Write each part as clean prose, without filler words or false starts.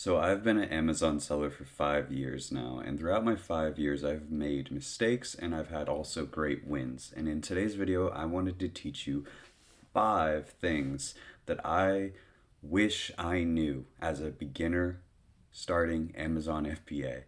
So I've been an Amazon seller for 5 years now, and throughout my 5 years, I've made mistakes and I've had also great wins. And in today's video, I wanted to teach you 5 things that I wish I knew as a beginner starting Amazon FBA.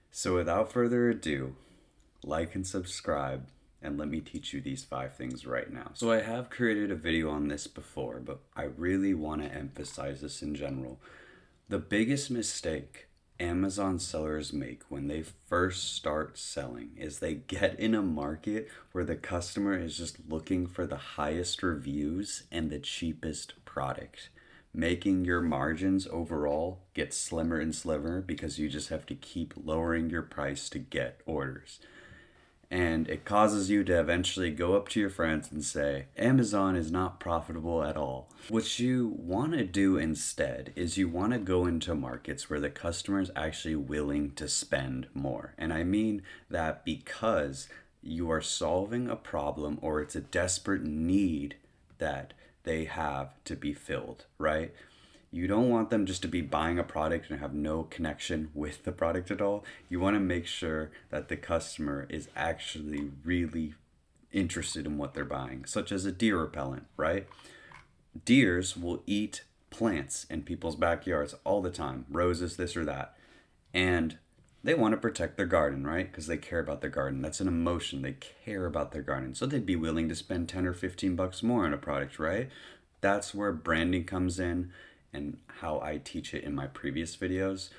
So without further ado, like and subscribe, and let me teach you these 5 things right now. So I have created a video on this before, but I really want to emphasize this in general. The biggest mistake Amazon sellers make when they first start selling is they get in a market where the customer is just looking for the highest reviews and the cheapest product, making your margins overall get slimmer and slimmer because you just have to keep lowering your price to get orders. And it causes you to eventually go up to your friends and say, Amazon is not profitable at all. What you want to do instead is you want to go into markets where the customer is actually willing to spend more. And I mean that because you are solving a problem or it's a desperate need that they have to be filled, right? You don't want them just to be buying a product and have no connection with the product at all. You want to make sure that the customer is actually really interested in what they're buying, such as a deer repellent, right? Deers will eat plants in people's backyards all the time, roses, this or that. And they want to protect their garden, right? Because they care about their garden. That's an emotion. They care about their garden. So they'd be willing to spend 10 or 15 bucks more on a product, right? That's where branding comes in and how I teach it in my previous videos.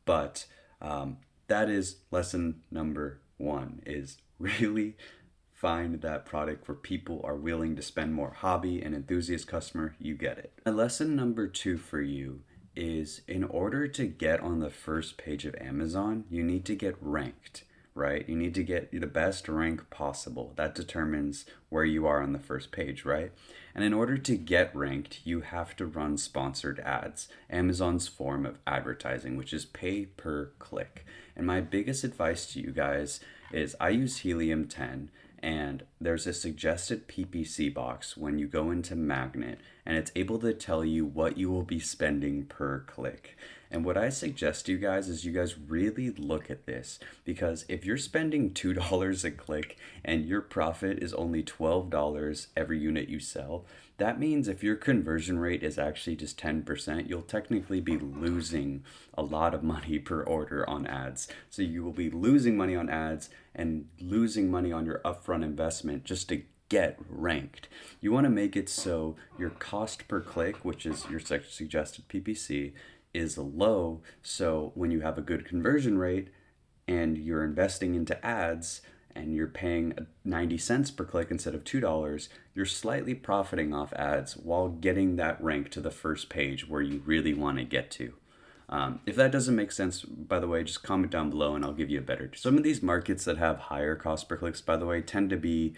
But that is lesson number 1 is really find that product where people are willing to spend more. Hobby and enthusiast customer, you get it. And lesson number 2 for you is in order to get on the first page of Amazon, you need to get ranked, right? You need to get the best rank possible. That determines where you are on the first page, right? And in order to get ranked, you have to run sponsored ads, Amazon's form of advertising, which is pay per click. And my biggest advice to you guys is I use Helium 10, and there's a suggested PPC box when you go into Magnet, and it's able to tell you what you will be spending per click. And what I suggest to you guys is you guys really look at this, because if you're spending $2 a click and your profit is only $12 every unit you sell, that means if your conversion rate is actually just 10%, you'll technically be losing a lot of money per order on ads. So you will be losing money on ads and losing money on your upfront investment just to get ranked. You want to make it so your cost per click, which is your suggested PPC, is low, so when you have a good conversion rate and you're investing into ads and you're paying 90 cents per click instead of $2, you're slightly profiting off ads while getting that rank to the first page where you really want to get to. If that doesn't make sense, by the way, just comment down below and I'll give you a better. Some of these markets that have higher cost per clicks, by the way, tend to be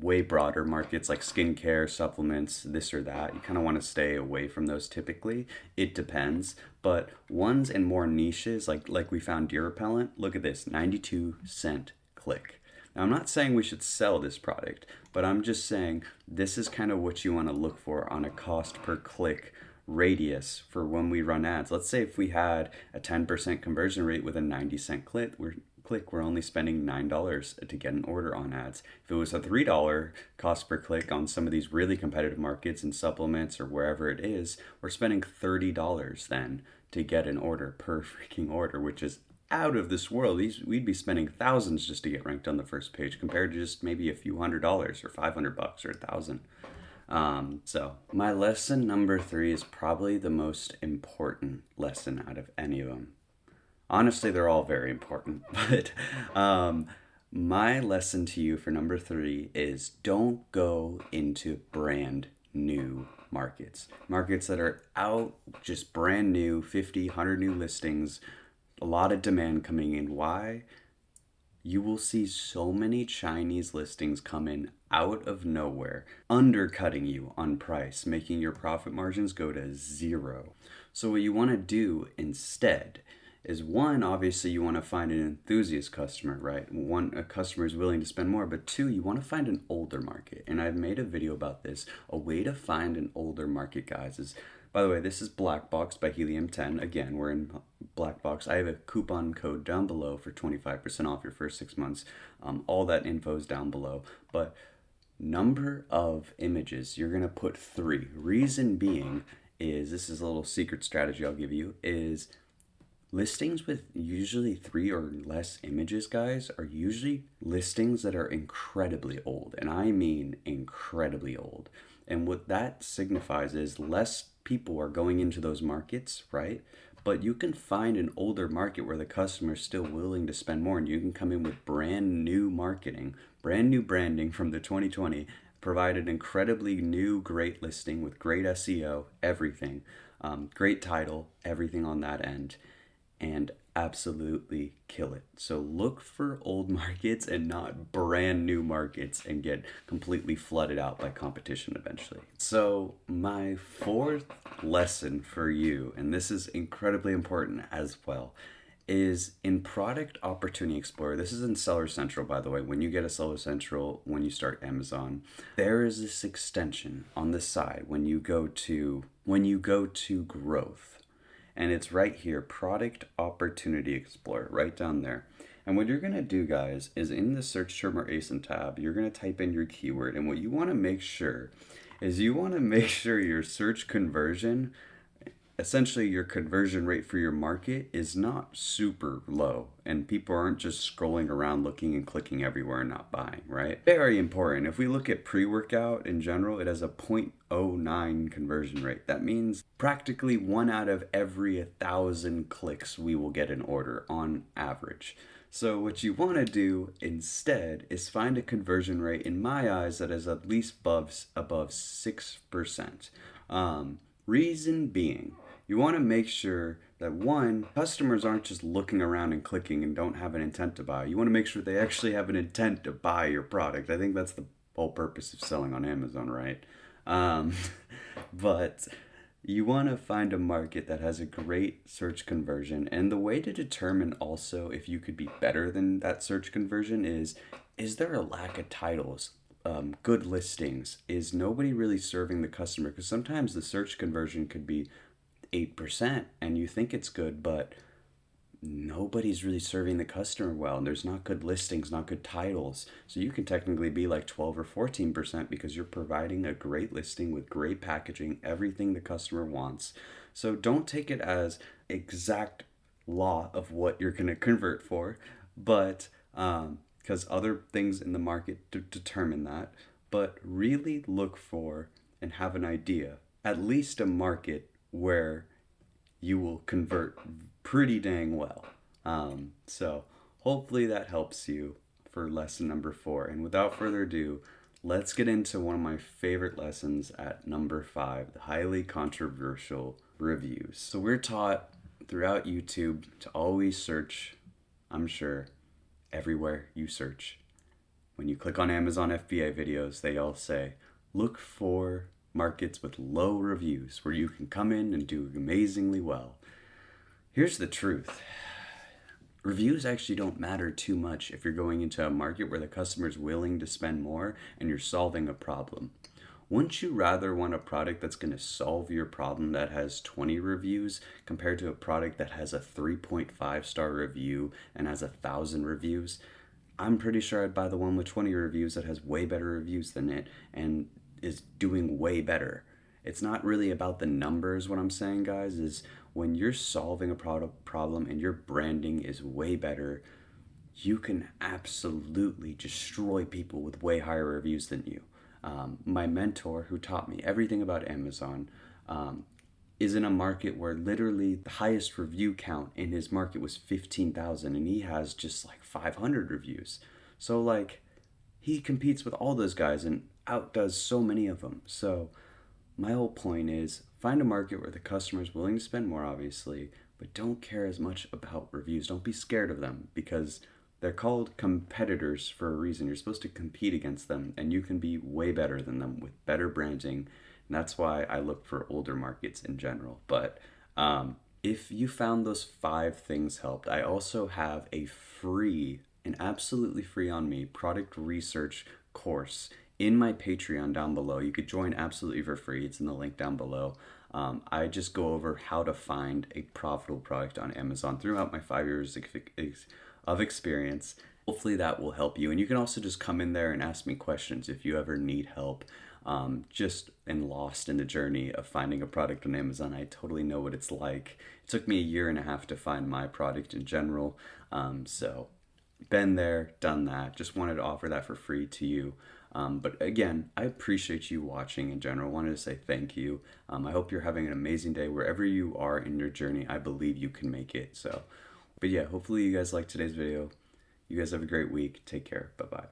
way broader markets like skincare, supplements, this or that. You kind of want to stay away from those typically. It depends. But ones in more niches, like we found deer repellent, look at this, 92-cent click. Now, I'm not saying we should sell this product, but I'm just saying this is kind of what you want to look for on a cost per click radius for when we run ads. Let's say if we had a 10% conversion rate with a 90-cent click, we're only spending $9 to get an order on ads. If it was a $3 cost per click on some of these really competitive markets and supplements or wherever it is, we're spending $30 then to get an order per freaking order, which is out of this world. We'd be spending thousands just to get ranked on the first page compared to just maybe a few $100s or $500 or $1,000. So my lesson number 3 is probably the most important lesson out of any of them. Honestly, they're all very important, but my lesson to you for number 3 is don't go into brand new markets. Markets that are out, just brand new, 50, 100 new listings, a lot of demand coming in. Why? You will see so many Chinese listings come in out of nowhere, undercutting you on price, making your profit margins go to 0. So what you want to do instead is, one, obviously you want to find an enthusiast customer, right? One, a customer is willing to spend more, but 2, you want to find an older market. And I've made a video about this. A way to find an older market, guys, is By the way, this is Black Box by Helium 10. Again, we're in Black Box. I have a coupon code down below for 25% off your first 6 months. All that info is down below. But number of images, you're going to put 3. Reason being is, this is a little secret strategy I'll give you, is listings with usually 3 or less images, guys, are usually listings that are incredibly old. And I mean incredibly old. And what that signifies is less people are going into those markets, right? But you can find an older market where the customer is still willing to spend more, and you can come in with brand new marketing, brand new branding from the 2020, provide an incredibly new, great listing with great SEO, everything, great title, everything on that end, and absolutely kill it. So look for old markets and not brand new markets and get completely flooded out by competition eventually. So my 4th lesson for you, and this is incredibly important as well, is in Product Opportunity Explorer. This is in Seller Central, by the way. When you get a Seller Central, when you start Amazon, there is this extension on the side when you go to growth. And it's right here, Product Opportunity Explorer, right down there. And what you're going to do, guys, is in the search term or ASIN tab, you're going to type in your keyword. And what you want to make sure is your search conversion, essentially your conversion rate for your market, is not super low. And people aren't just scrolling around looking and clicking everywhere and not buying, right? Very important. If we look at pre-workout in general, it has a 0.09 conversion rate. That means practically 1 out of every 1,000 clicks we will get an order on average. So what you want to do instead is find a conversion rate, in my eyes, that is at least above 6%. Reason being, you want to make sure that, one, customers aren't just looking around and clicking and don't have an intent to buy. You want to make sure they actually have an intent to buy your product. I think that's the whole purpose of selling on Amazon, right? But you want to find a market that has a great search conversion. And the way to determine also if you could be better than that search conversion is there a lack of titles? Good listings? Is nobody really serving the customer? Because sometimes the search conversion could be 8% and you think it's good, but nobody's really serving the customer well, and there's not good listings, not good titles. So you can technically be like 12 or 14% because you're providing a great listing with great packaging, everything the customer wants. So don't take it as exact law of what you're going to convert for, but because other things in the market determine that. But really look for and have an idea, at least a market where you will convert pretty dang well. So hopefully that helps you for lesson number 4. And without further ado, let's get into one of my favorite lessons at number 5, the highly controversial reviews. So we're taught throughout YouTube to always search, I'm sure, everywhere you search. When you click on Amazon FBA videos, they all say, look for markets with low reviews where you can come in and do amazingly well. Here's the truth. Reviews actually don't matter too much if you're going into a market where the customer is willing to spend more and you're solving a problem. Wouldn't you rather want a product that's going to solve your problem that has 20 reviews compared to a product that has a 3.5 star review and has 1,000 reviews? I'm pretty sure I'd buy the one with 20 reviews that has way better reviews than it and is doing way better. It's not really about the numbers. What I'm saying, guys, is when you're solving a product problem and your branding is way better, you can absolutely destroy people with way higher reviews than you. My mentor, who taught me everything about Amazon, is in a market where literally the highest review count in his market was 15,000, and he has just like 500 reviews. So like, he competes with all those guys and outdoes so many of them. So my whole point is, find a market where the customer is willing to spend more, obviously, but don't care as much about reviews. Don't be scared of them, because they're called competitors for a reason. You're supposed to compete against them, and you can be way better than them with better branding. And that's why I look for older markets in general. But if you found those 5 things helped, I also have an absolutely free on me product research course in my Patreon down below. You could join absolutely for free. It's in the link down below. I just go over how to find a profitable product on Amazon throughout my 5 years of experience. Hopefully that will help you. And you can also just come in there and ask me questions if you ever need help. Just and lost in the journey of finding a product on Amazon. I totally know what it's like. It took me a year and a half to find my product in general. So been there, done that. Just wanted to offer that for free to you. But again, I appreciate you watching in general. Wanted to say thank you. I hope you're having an amazing day wherever you are in your journey. I believe you can make it. So, but yeah, hopefully you guys liked today's video. You guys have a great week. Take care. Bye bye.